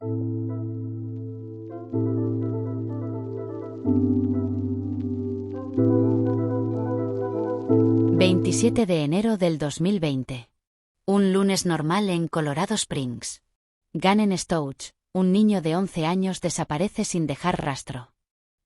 27 de enero del 2020. Un lunes normal en Colorado Springs. Gannon Stouch, un niño de 11 años, desaparece sin dejar rastro.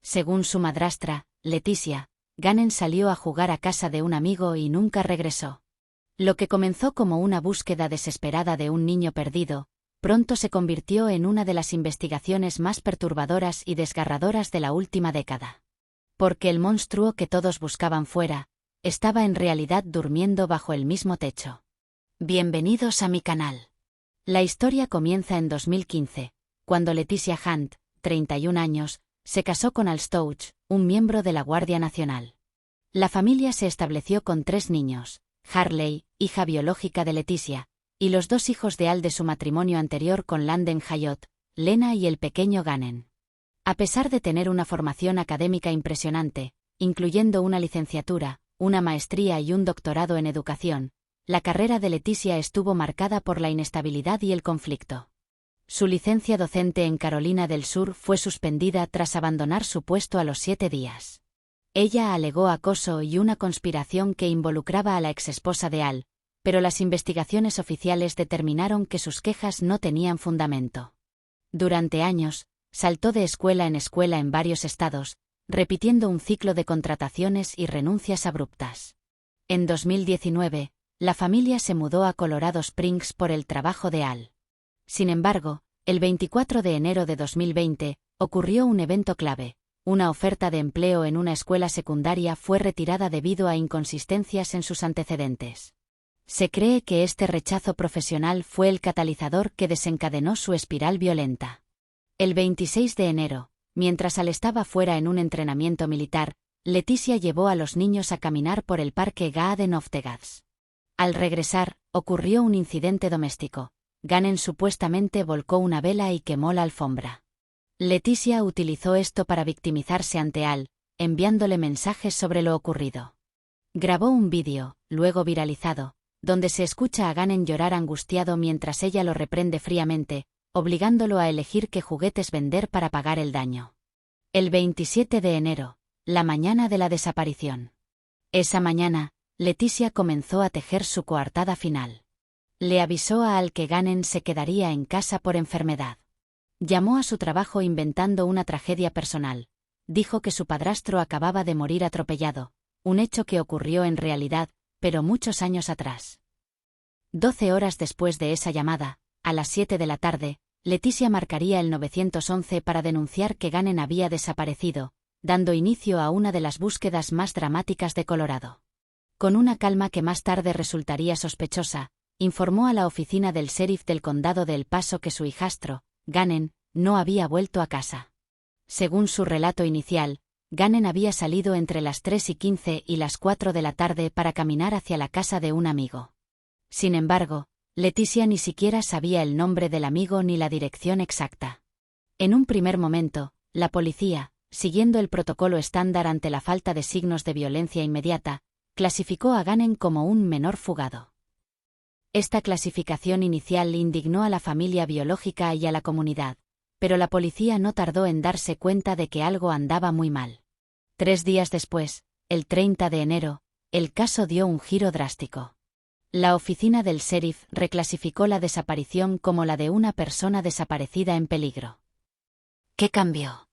Según su madrastra, Leticia, Gannon salió a jugar a casa de un amigo y nunca regresó. Lo que comenzó como una búsqueda desesperada de un niño perdido, pronto se convirtió en una de las investigaciones más perturbadoras y desgarradoras de la última década. Porque el monstruo que todos buscaban fuera, estaba en realidad durmiendo bajo el mismo techo. Bienvenidos a mi canal. La historia comienza en 2015, cuando Leticia Hunt, 31 años, se casó con Al Stouch, un miembro de la Guardia Nacional. La familia se estableció con 3 niños, Harley, hija biológica de Leticia, y los 2 hijos de Al de su matrimonio anterior con Landen Hayot, Lena y el pequeño Gannon. A pesar de tener una formación académica impresionante, incluyendo una licenciatura, una maestría y un doctorado en educación, la carrera de Leticia estuvo marcada por la inestabilidad y el conflicto. Su licencia docente en Carolina del Sur fue suspendida tras abandonar su puesto a los 7 días. Ella alegó acoso y una conspiración que involucraba a la exesposa de Al, pero las investigaciones oficiales determinaron que sus quejas no tenían fundamento. Durante años, saltó de escuela en varios estados, repitiendo un ciclo de contrataciones y renuncias abruptas. En 2019, la familia se mudó a Colorado Springs por el trabajo de Al. Sin embargo, el 24 de enero de 2020, ocurrió un evento clave. Una oferta de empleo en una escuela secundaria fue retirada debido a inconsistencias en sus antecedentes. Se cree que este rechazo profesional fue el catalizador que desencadenó su espiral violenta. El 26 de enero, mientras Al estaba fuera en un entrenamiento militar, Leticia llevó a los niños a caminar por el parque Garden of the Gods. Al regresar, ocurrió un incidente doméstico. Gannon supuestamente volcó una vela y quemó la alfombra. Leticia utilizó esto para victimizarse ante Al, enviándole mensajes sobre lo ocurrido. Grabó un vídeo, luego viralizado, donde se escucha a Gannon llorar angustiado mientras ella lo reprende fríamente, obligándolo a elegir qué juguetes vender para pagar el daño. El 27 de enero, la mañana de la desaparición. Esa mañana, Leticia comenzó a tejer su coartada final. Le avisó a Al que Gannon se quedaría en casa por enfermedad. Llamó a su trabajo inventando una tragedia personal. Dijo que su padrastro acababa de morir atropellado, un hecho que ocurrió en realidad, pero muchos años atrás. 12 horas después de esa llamada, a las 7 de la tarde, Leticia marcaría el 911 para denunciar que Gannon había desaparecido, dando inicio a una de las búsquedas más dramáticas de Colorado. Con una calma que más tarde resultaría sospechosa, informó a la oficina del sheriff del condado de El Paso que su hijastro, Gannon, no había vuelto a casa. Según su relato inicial, Gannon había salido entre las 3:15 y las 4 de la tarde para caminar hacia la casa de un amigo. Sin embargo, Leticia ni siquiera sabía el nombre del amigo ni la dirección exacta. En un primer momento, la policía, siguiendo el protocolo estándar ante la falta de signos de violencia inmediata, clasificó a Gannon como un menor fugado. Esta clasificación inicial indignó a la familia biológica y a la comunidad, pero la policía no tardó en darse cuenta de que algo andaba muy mal. 3 días después, el 30 de enero, el caso dio un giro drástico. La oficina del sheriff reclasificó la desaparición como la de una persona desaparecida en peligro. ¿Qué cambió?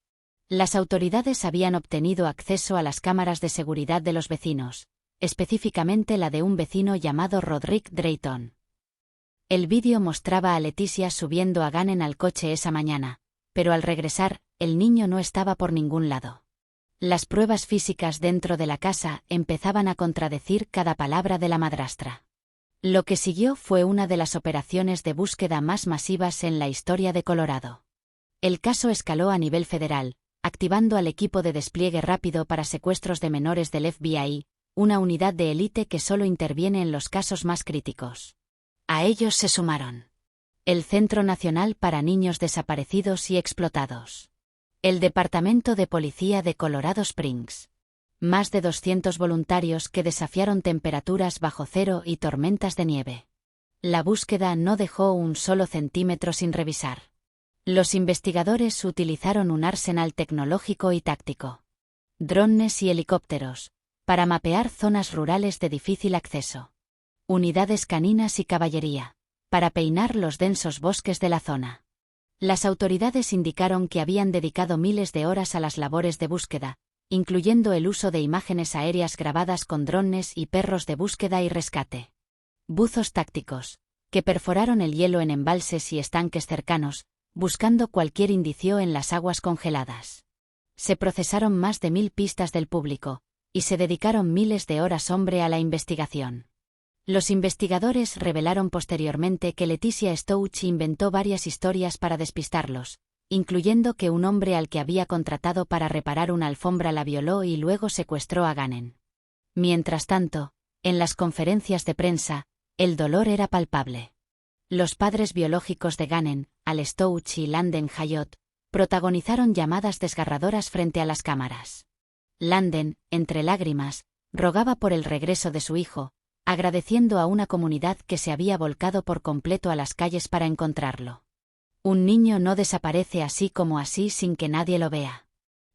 Las autoridades habían obtenido acceso a las cámaras de seguridad de los vecinos, específicamente la de un vecino llamado Roderick Drayton. El vídeo mostraba a Leticia subiendo a Gannon al coche esa mañana, pero al regresar, el niño no estaba por ningún lado. Las pruebas físicas dentro de la casa empezaban a contradecir cada palabra de la madrastra. Lo que siguió fue una de las operaciones de búsqueda más masivas en la historia de Colorado. El caso escaló a nivel federal, activando al equipo de despliegue rápido para secuestros de menores del FBI, una unidad de élite que solo interviene en los casos más críticos. A ellos se sumaron el Centro Nacional para Niños Desaparecidos y Explotados, el Departamento de Policía de Colorado Springs, más de 200 voluntarios que desafiaron temperaturas bajo cero y tormentas de nieve. La búsqueda no dejó un solo centímetro sin revisar. Los investigadores utilizaron un arsenal tecnológico y táctico. Drones y helicópteros, para mapear zonas rurales de difícil acceso. Unidades caninas y caballería, para peinar los densos bosques de la zona. Las autoridades indicaron que habían dedicado miles de horas a las labores de búsqueda, incluyendo el uso de imágenes aéreas grabadas con drones y perros de búsqueda y rescate. Buzos tácticos, que perforaron el hielo en embalses y estanques cercanos, buscando cualquier indicio en las aguas congeladas. Se procesaron más de 1000 pistas del público, y se dedicaron miles de horas hombre a la investigación. Los investigadores revelaron posteriormente que Leticia Stouch inventó varias historias para despistarlos, incluyendo que un hombre al que había contratado para reparar una alfombra la violó y luego secuestró a Gannon. Mientras tanto, en las conferencias de prensa, el dolor era palpable. Los padres biológicos de Gannon, Al Stouch y Landen Hayot, protagonizaron llamadas desgarradoras frente a las cámaras. Landen, entre lágrimas, rogaba por el regreso de su hijo, agradeciendo a una comunidad que se había volcado por completo a las calles para encontrarlo. Un niño no desaparece así como así sin que nadie lo vea.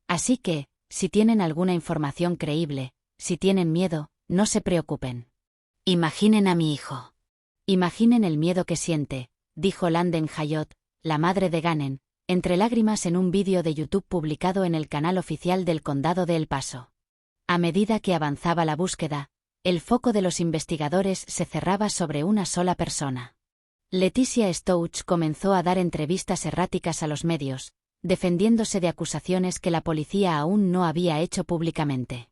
Así que, si tienen alguna información creíble, si tienen miedo, no se preocupen. Imaginen a mi hijo. Imaginen el miedo que siente, dijo Landen Hayot, la madre de Gannon, entre lágrimas en un vídeo de YouTube publicado en el canal oficial del condado de El Paso. A medida que avanzaba la búsqueda, el foco de los investigadores se cerraba sobre una sola persona. Leticia Stouch comenzó a dar entrevistas erráticas a los medios, defendiéndose de acusaciones que la policía aún no había hecho públicamente.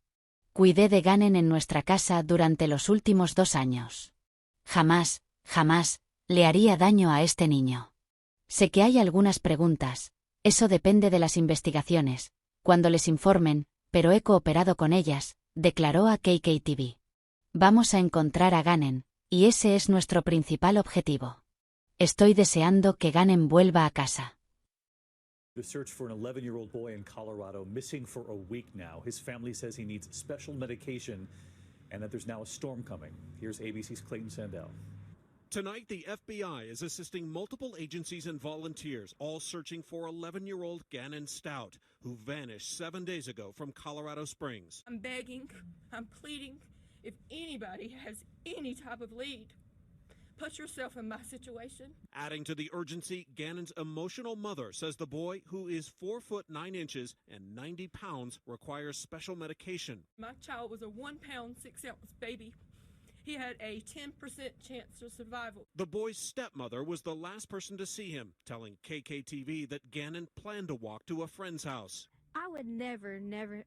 Cuidé de Gannon en nuestra casa durante los últimos 2 años. Jamás, le haría daño a este niño. Sé que hay algunas preguntas, eso depende de las investigaciones, cuando les informen, pero he cooperado con ellas, declaró a KKTV. Vamos a encontrar a Gannon, y ese es nuestro principal objetivo. Estoy deseando que Gannon vuelva a casa. The search for an 11-year-old boy in Colorado missing for a week now. His family says he needs special medication and that there's now a storm coming. Here's ABC's Clayton Sandell. Tonight, the FBI is assisting multiple agencies and volunteers, all searching for 11-year-old Gannon Stout, who vanished 7 days ago from Colorado Springs. I'm begging, I'm pleading, if anybody has any type of lead, put yourself in my situation. Adding to the urgency, Gannon's emotional mother says the boy, who is 4 foot 9 inches and 90 pounds, requires special medication. My child was a 1 pound, 6 ounce baby. He had a 10% chance of survival. The boy's stepmother was the last person to see him, telling KKTV that Gannon planned to walk to a friend's house. I would never,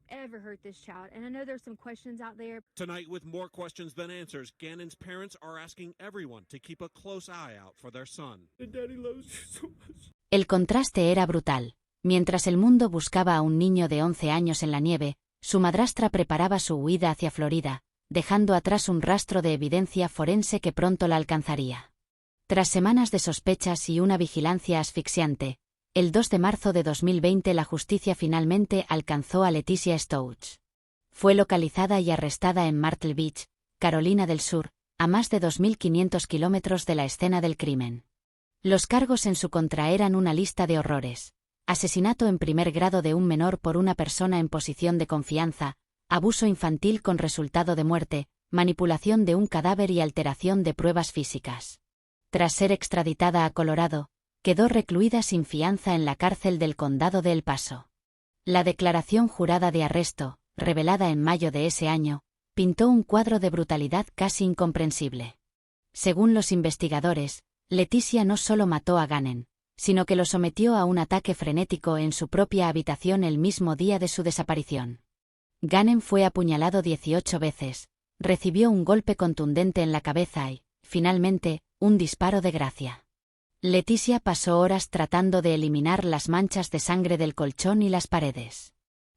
ever hurt this child, and I know there's some questions out there. Tonight, with more questions than answers, Gannon's parents are asking everyone to keep a close eye out for their son. Daddy loves you so much. El contraste era brutal. Mientras el mundo buscaba a un niño de 11 años en la nieve, su madrastra preparaba su huida hacia Florida, dejando atrás un rastro de evidencia forense que pronto la alcanzaría. Tras semanas de sospechas y una vigilancia asfixiante, el 2 de marzo de 2020 la justicia finalmente alcanzó a Leticia Stouch. Fue localizada y arrestada en Myrtle Beach, Carolina del Sur, a más de 2.500 kilómetros de la escena del crimen. Los cargos en su contra eran una lista de horrores: asesinato en primer grado de un menor por una persona en posición de confianza, abuso infantil con resultado de muerte, manipulación de un cadáver y alteración de pruebas físicas. Tras ser extraditada a Colorado, quedó recluida sin fianza en la cárcel del condado de El Paso. La declaración jurada de arresto, revelada en mayo de ese año, pintó un cuadro de brutalidad casi incomprensible. Según los investigadores, Leticia no solo mató a Gannon, sino que lo sometió a un ataque frenético en su propia habitación el mismo día de su desaparición. Gannon fue apuñalado 18 veces, recibió un golpe contundente en la cabeza y, finalmente, un disparo de gracia. Leticia pasó horas tratando de eliminar las manchas de sangre del colchón y las paredes.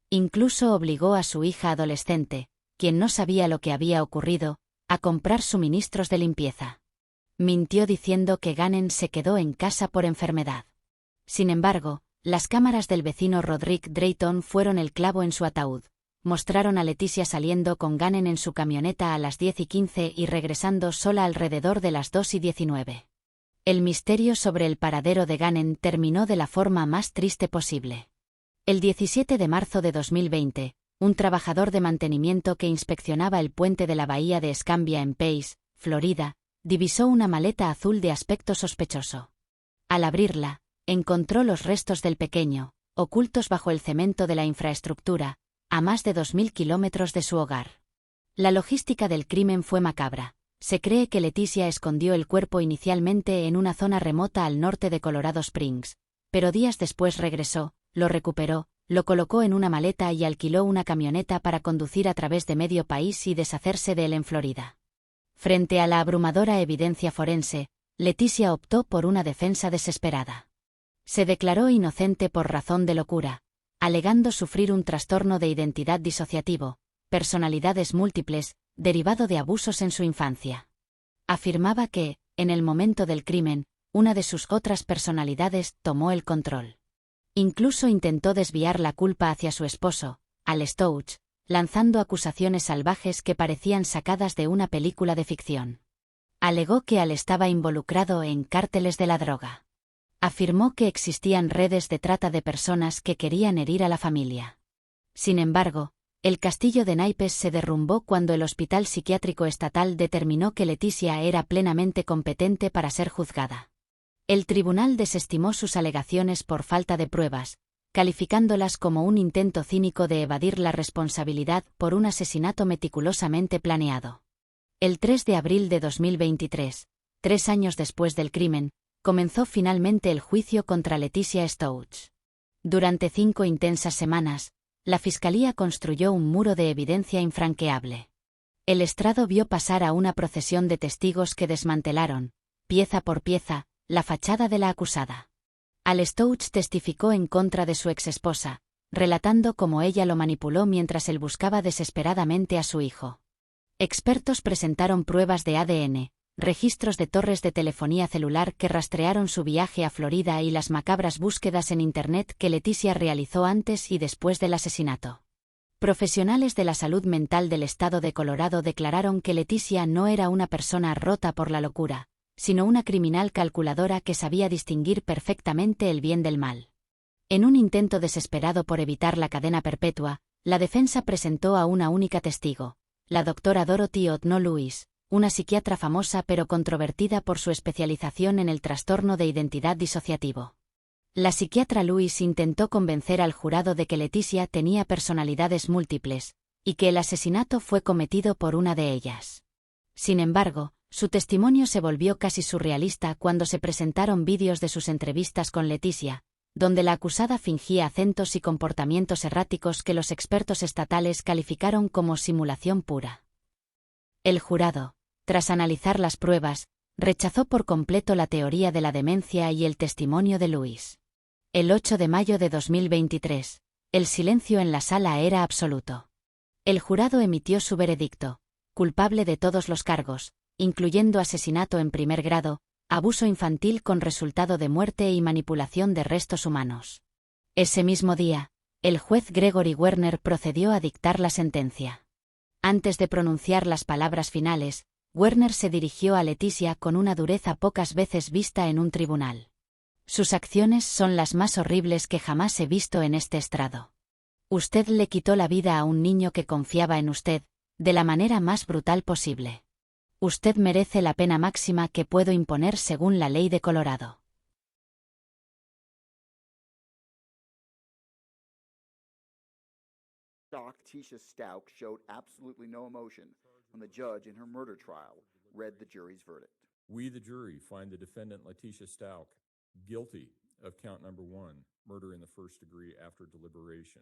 Incluso obligó a su hija adolescente, quien no sabía lo que había ocurrido, a comprar suministros de limpieza. Mintió diciendo que Gannon se quedó en casa por enfermedad. Sin embargo, las cámaras del vecino Roderick Drayton fueron el clavo en su ataúd. Mostraron a Leticia saliendo con Gannon en su camioneta a las 10:15 y regresando sola alrededor de las 2:19. El misterio sobre el paradero de Gannon terminó de la forma más triste posible. El 17 de marzo de 2020, un trabajador de mantenimiento que inspeccionaba el puente de la bahía de Escambia en Pace, Florida, divisó una maleta azul de aspecto sospechoso. Al abrirla, encontró los restos del pequeño, ocultos bajo el cemento de la infraestructura, a más de 2.000 kilómetros de su hogar. La logística del crimen fue macabra. Se cree que Leticia escondió el cuerpo inicialmente en una zona remota al norte de Colorado Springs, pero días después regresó, lo recuperó, lo colocó en una maleta y alquiló una camioneta para conducir a través de medio país y deshacerse de él en Florida. Frente a la abrumadora evidencia forense, Leticia optó por una defensa desesperada. Se declaró inocente por razón de locura, alegando sufrir un trastorno de identidad disociativo, personalidades múltiples, derivado de abusos en su infancia. Afirmaba que, en el momento del crimen, una de sus otras personalidades tomó el control. Incluso intentó desviar la culpa hacia su esposo, Al Stouch, lanzando acusaciones salvajes que parecían sacadas de una película de ficción. Alegó que Al estaba involucrado en cárteles de la droga. Afirmó que existían redes de trata de personas que querían herir a la familia. Sin embargo, el castillo de naipes se derrumbó cuando el Hospital Psiquiátrico Estatal determinó que Leticia era plenamente competente para ser juzgada. El tribunal desestimó sus alegaciones por falta de pruebas, calificándolas como un intento cínico de evadir la responsabilidad por un asesinato meticulosamente planeado. El 3 de abril de 2023, 3 años después del crimen, comenzó finalmente el juicio contra Leticia Stouch. Durante 5 intensas semanas, la Fiscalía construyó un muro de evidencia infranqueable. El estrado vio pasar a una procesión de testigos que desmantelaron, pieza por pieza, la fachada de la acusada. Al Stouch testificó en contra de su exesposa, relatando cómo ella lo manipuló mientras él buscaba desesperadamente a su hijo. Expertos presentaron pruebas de ADN, registros de torres de telefonía celular que rastrearon su viaje a Florida y las macabras búsquedas en Internet que Leticia realizó antes y después del asesinato. Profesionales de la salud mental del estado de Colorado declararon que Leticia no era una persona rota por la locura, sino una criminal calculadora que sabía distinguir perfectamente el bien del mal. En un intento desesperado por evitar la cadena perpetua, la defensa presentó a una única testigo, la doctora Dorothy O'Donnell Lewis, una psiquiatra famosa pero controvertida por su especialización en el trastorno de identidad disociativo. La psiquiatra Lewis intentó convencer al jurado de que Leticia tenía personalidades múltiples, y que el asesinato fue cometido por una de ellas. Sin embargo, su testimonio se volvió casi surrealista cuando se presentaron vídeos de sus entrevistas con Leticia, donde la acusada fingía acentos y comportamientos erráticos que los expertos estatales calificaron como simulación pura. El jurado, tras analizar las pruebas, rechazó por completo la teoría de la demencia y el testimonio de Lewis. El 8 de mayo de 2023, el silencio en la sala era absoluto. El jurado emitió su veredicto, culpable de todos los cargos, incluyendo asesinato en primer grado, abuso infantil con resultado de muerte y manipulación de restos humanos. Ese mismo día, el juez Gregory Werner procedió a dictar la sentencia. Antes de pronunciar las palabras finales, Werner se dirigió a Leticia con una dureza pocas veces vista en un tribunal. Sus acciones son las más horribles que jamás he visto en este estrado. Usted le quitó la vida a un niño que confiaba en usted, de la manera más brutal posible. Usted merece la pena máxima que puedo imponer según la ley de Colorado. Letitia Stouch showed absolutely no emotion when the judge in her murder trial read the jury's verdict. We, the jury, find the defendant Letitia Stouch guilty of count number 1, murder in the first degree after deliberation.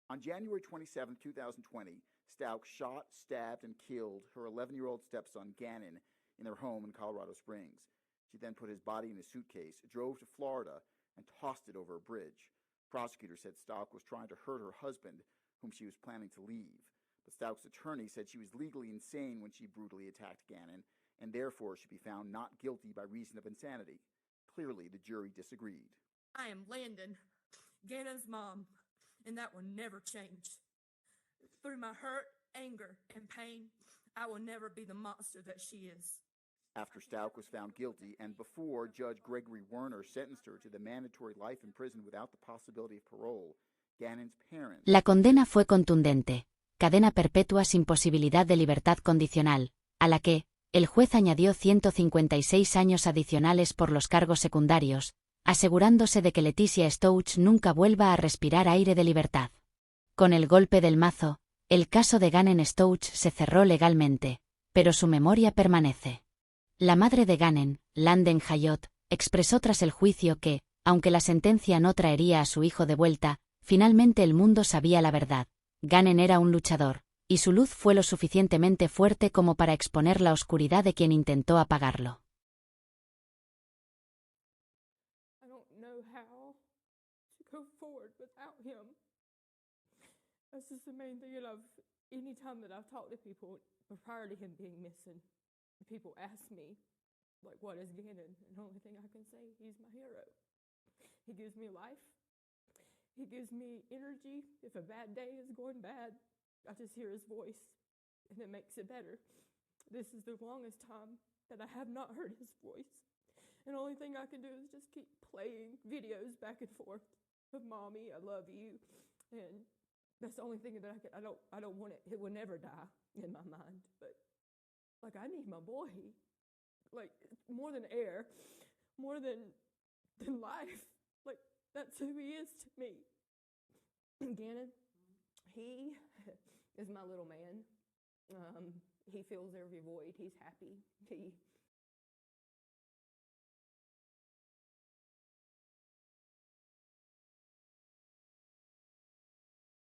On January 27, 2020, Stouch shot, stabbed, and killed her 11-year-old stepson Gannon in their home in Colorado Springs. She then put his body in a suitcase, drove to Florida, and tossed it over a bridge. Prosecutors said Stouch was trying to hurt her husband, whom she was planning to leave. But Stouch's attorney said she was legally insane when she brutally attacked Gannon, and therefore should be found not guilty by reason of insanity. Clearly, the jury disagreed. I am Landon, Gannon's mom, and that will never change. Through my hurt, anger, and pain, I will never be the monster that she is. After Stout was found guilty and before Judge Gregory Werner sentenced her to the mandatory life in prison without the possibility of parole, Gannon's parents... La condena fue contundente: cadena perpetua sin posibilidad de libertad condicional, a la que el juez añadió 156 años adicionales por los cargos secundarios, asegurándose de que Leticia Stouch nunca vuelva a respirar aire de libertad. Con el golpe del mazo, el caso de Gannon Stouch se cerró legalmente, pero su memoria permanece. La madre de Gannon, Landen Hayot, expresó tras el juicio que, aunque la sentencia no traería a su hijo de vuelta, finalmente el mundo sabía la verdad. Gannon era un luchador, y su luz fue lo suficientemente fuerte como para exponer la oscuridad de quien intentó apagarlo. I don't know how to go forward without him. That's just the main thing. And any time that I've talked to people prior to him being missing, people ask me, like, what is Gannon? And the only thing I can say, he's my hero. He gives me life. He gives me energy. If a bad day is going bad, I just hear his voice, and it makes it better. This is the longest time that I have not heard his voice. And the only thing I can do is just keep playing videos back and forth of Mommy, I love you. And that's the only thing that I don't want it. It will never die in my mind. But, like, I need my boy. Like, more than air, more than life. Like, that's who he is to me. Gannon, he is my little man. He fills every void. He's happy.